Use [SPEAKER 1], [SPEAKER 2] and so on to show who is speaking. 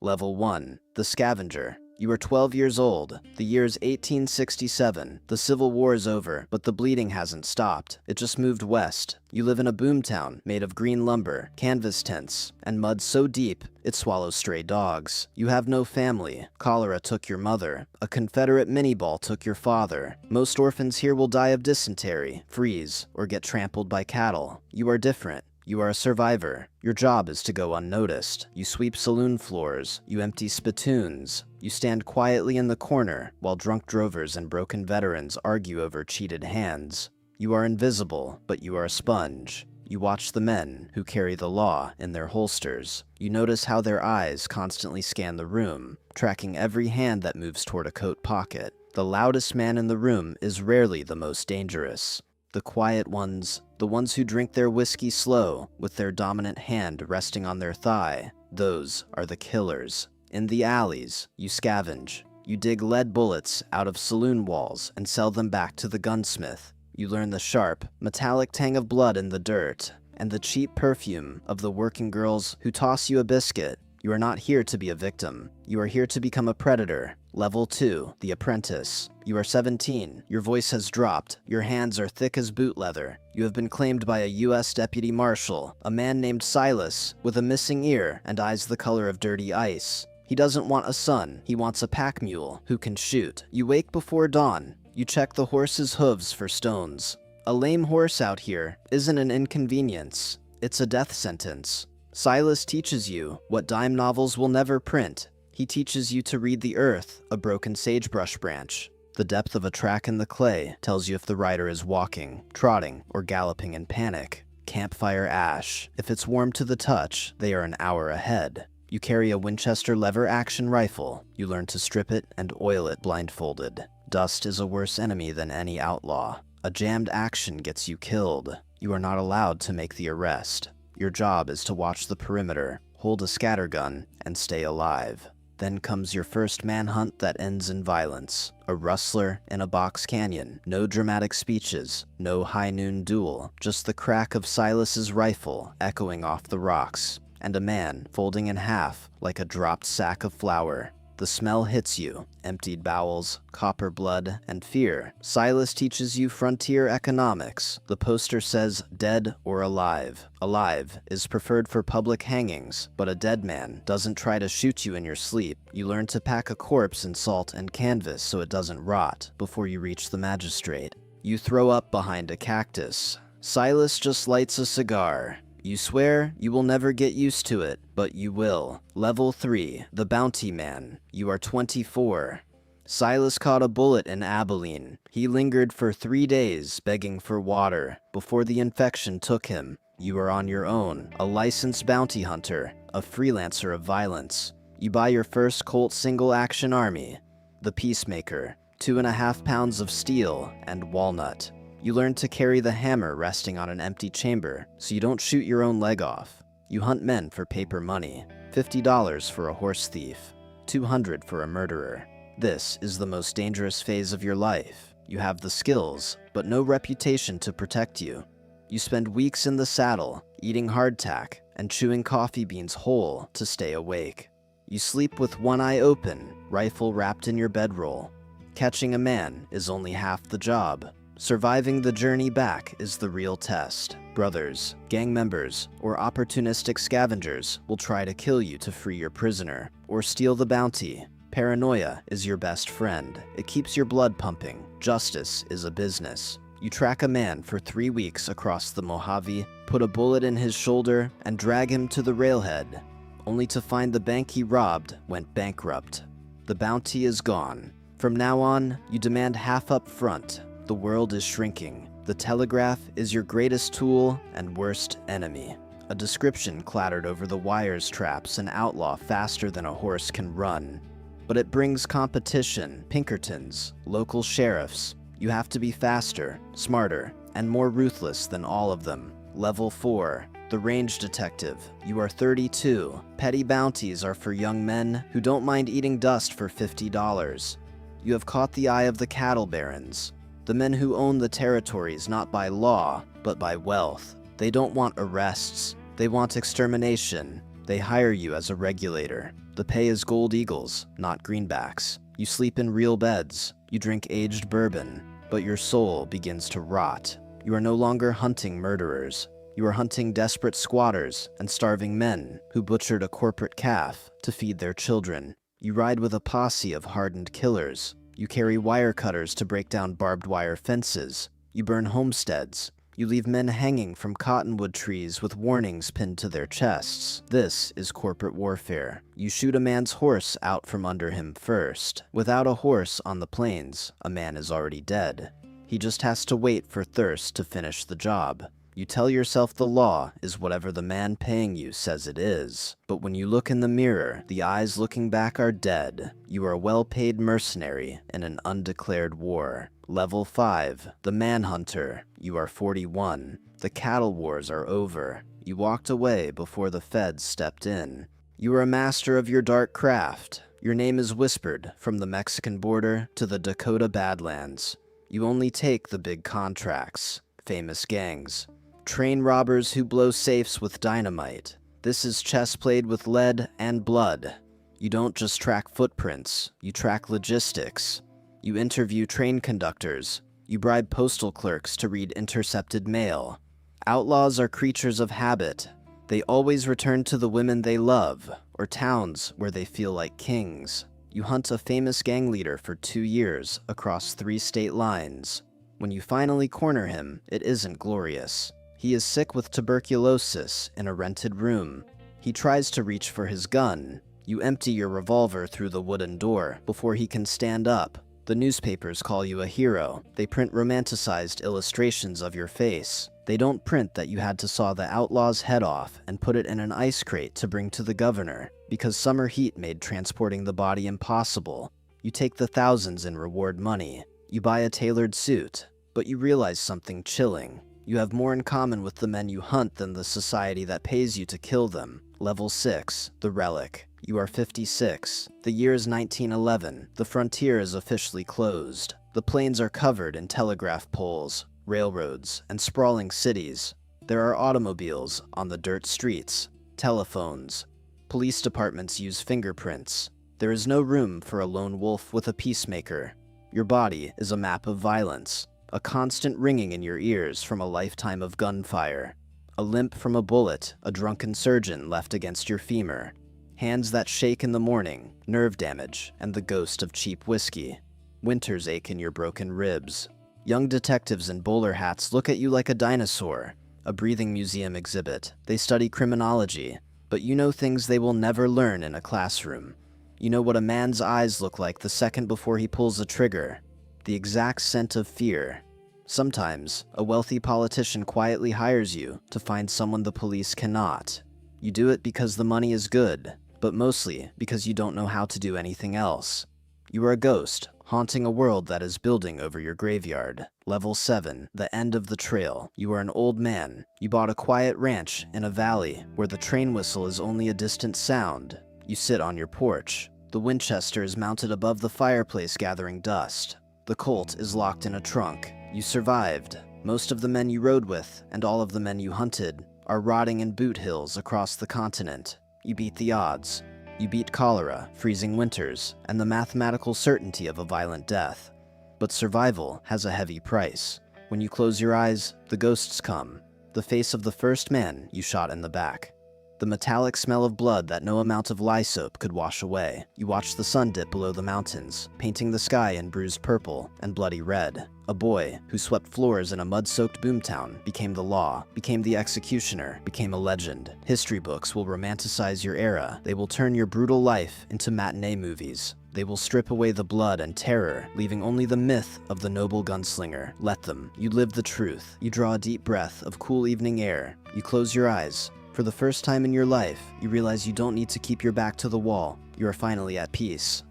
[SPEAKER 1] Level 1. The Scavenger. You are 12 years old. The year's 1867. The Civil War is over, but the bleeding hasn't stopped. It just moved west. You live in a boomtown made of green lumber, canvas tents, and mud so deep it swallows stray dogs. You have no family. Cholera took your mother. A Confederate mini-ball took your father. Most orphans here will die of dysentery, freeze, or get trampled by cattle. You are different. You are a survivor. Your job is to go unnoticed. You sweep saloon floors. You empty spittoons. You stand quietly in the corner while drunk drovers and broken veterans argue over cheated hands. You are invisible, but you are a sponge. You watch the men who carry the law in their holsters. You notice how their eyes constantly scan the room, tracking every hand that moves toward a coat pocket. The loudest man in the room is rarely the most dangerous. The quiet ones, the ones who drink their whiskey slow, with their dominant hand resting on their thigh, those are the killers. In the alleys, you scavenge. You dig lead bullets out of saloon walls and sell them back to the gunsmith. You learn the sharp, metallic tang of blood in the dirt, and the cheap perfume of the working girls who toss you a biscuit. You are not here to be a victim. You are here to become a predator. Level 2, the Apprentice. You are 17. Your voice has dropped. Your hands are thick as boot leather. You have been claimed by a U.S. Deputy Marshal, a man named Silas, with a missing ear and eyes the color of dirty ice. He doesn't want a son. He wants a pack mule who can shoot. You wake before dawn. You check the horse's hooves for stones. A lame horse out here isn't an inconvenience. It's a death sentence. Silas teaches you what dime novels will never print. He teaches you to read the earth, a broken sagebrush branch. The depth of a track in the clay tells you if the rider is walking, trotting, or galloping in panic. Campfire ash. If it's warm to the touch, they are an hour ahead. You carry a Winchester lever-action rifle. You learn to strip it and oil it blindfolded. Dust is a worse enemy than any outlaw. A jammed action gets you killed. You are not allowed to make the arrest. Your job is to watch the perimeter, hold a scattergun, and stay alive. Then comes your first manhunt that ends in violence. A rustler in a box canyon. No dramatic speeches, no high noon duel, just the crack of Silas's rifle echoing off the rocks, and a man folding in half like a dropped sack of flour. The smell hits you, emptied bowels, copper blood, and fear. Silas teaches you frontier economics. The poster says dead or alive. Alive is preferred for public hangings, but a dead man doesn't try to shoot you in your sleep. You learn to pack a corpse in salt and canvas so it doesn't rot before you reach the magistrate. You throw up behind a cactus. Silas just lights a cigar. You swear you will never get used to it, but you will. Level 3, the Bounty Man. You are 24. Silas caught a bullet in Abilene. He lingered for 3 days begging for water before the infection took him. You are on your own, a licensed bounty hunter, a freelancer of violence. You buy your first Colt single-action army, the Peacemaker, 2.5 pounds of steel and walnut. You learn to carry the hammer resting on an empty chamber so you don't shoot your own leg off. You hunt men for paper money, $50 for a horse thief, $200 for a murderer. This is the most dangerous phase of your life. You have the skills, but no reputation to protect you. You spend weeks in the saddle, eating hardtack, and chewing coffee beans whole to stay awake. You sleep with one eye open, rifle wrapped in your bedroll. Catching a man is only half the job. Surviving the journey back is the real test. Brothers, gang members, or opportunistic scavengers will try to kill you to free your prisoner, or steal the bounty. Paranoia is your best friend. It keeps your blood pumping. Justice is a business. You track a man for 3 weeks across the Mojave, put a bullet in his shoulder, and drag him to the railhead, only to find the bank he robbed went bankrupt. The bounty is gone. From now on, you demand half up front. The world is shrinking. The telegraph is your greatest tool and worst enemy. A description clattered over the wires traps an outlaw faster than a horse can run. But it brings competition, Pinkertons, local sheriffs. You have to be faster, smarter, and more ruthless than all of them. Level 4, the range detective. You are 32. Petty bounties are for young men who don't mind eating dust for $50. You have caught the eye of the cattle barons. The men who own the territories not by law, but by wealth. They don't want arrests. They want extermination. They hire you as a regulator. The pay is gold eagles, not greenbacks. You sleep in real beds. You drink aged bourbon. But your soul begins to rot. You are no longer hunting murderers. You are hunting desperate squatters and starving men who butchered a corporate calf to feed their children. You ride with a posse of hardened killers. You carry wire cutters to break down barbed wire fences. You burn homesteads. You leave men hanging from cottonwood trees with warnings pinned to their chests. This is corporate warfare. You shoot a man's horse out from under him first. Without a horse on the plains, a man is already dead. He just has to wait for thirst to finish the job. You tell yourself the law is whatever the man paying you says it is. But when you look in the mirror, the eyes looking back are dead. You are a well-paid mercenary in an undeclared war. Level 5, the Manhunter. You are 41. The cattle wars are over. You walked away before the feds stepped in. You are a master of your dark craft. Your name is whispered from the Mexican border to the Dakota Badlands. You only take the big contracts, famous gangs. Train robbers who blow safes with dynamite. This is chess played with lead and blood. You don't just track footprints, you track logistics. You interview train conductors. You bribe postal clerks to read intercepted mail. Outlaws are creatures of habit. They always return to the women they love, or towns where they feel like kings. You hunt a famous gang leader for 2 years across 3 state lines. When you finally corner him, it isn't glorious. He is sick with tuberculosis in a rented room. He tries to reach for his gun. You empty your revolver through the wooden door before he can stand up. The newspapers call you a hero. They print romanticized illustrations of your face. They don't print that you had to saw the outlaw's head off and put it in an ice crate to bring to the governor, because summer heat made transporting the body impossible. You take the thousands in reward money. You buy a tailored suit, but you realize something chilling. You have more in common with the men you hunt than the society that pays you to kill them. Level 6, the Relic. You are 56. The year is 1911. The frontier is officially closed. The plains are covered in telegraph poles, railroads, and sprawling cities. There are automobiles on the dirt streets, telephones. Police departments use fingerprints. There is no room for a lone wolf with a peacemaker. Your body is a map of violence. A constant ringing in your ears from a lifetime of gunfire. A limp from a bullet a drunken surgeon left against your femur. Hands that shake in the morning, nerve damage, and the ghost of cheap whiskey. Winters ache in your broken ribs. Young detectives in bowler hats look at you like a dinosaur, a breathing museum exhibit. They study criminology, but you know things they will never learn in a classroom. You know what a man's eyes look like the second before he pulls a trigger. The exact scent of fear. Sometimes, a wealthy politician quietly hires you to find someone the police cannot. You do it because the money is good, but mostly because you don't know how to do anything else. You are a ghost, haunting a world that is building over your graveyard. Level 7, the end of the trail. You are an old man. You bought a quiet ranch in a valley where the train whistle is only a distant sound. You sit on your porch. The Winchester is mounted above the fireplace gathering dust. The Colt is locked in a trunk. You survived. Most of the men you rode with, and all of the men you hunted, are rotting in boot hills across the continent. You beat the odds. You beat cholera, freezing winters, and the mathematical certainty of a violent death. But survival has a heavy price. When you close your eyes, the ghosts come. The face of the first man you shot in the back. The metallic smell of blood that no amount of lye soap could wash away. You watch the sun dip below the mountains, painting the sky in bruised purple and bloody red. A boy who swept floors in a mud-soaked boomtown became the law, became the executioner, became a legend. History books will romanticize your era. They will turn your brutal life into matinee movies. They will strip away the blood and terror, leaving only the myth of the noble gunslinger. Let them. You live the truth. You draw a deep breath of cool evening air. You close your eyes. For the first time in your life, you realize you don't need to keep your back to the wall. You are finally at peace.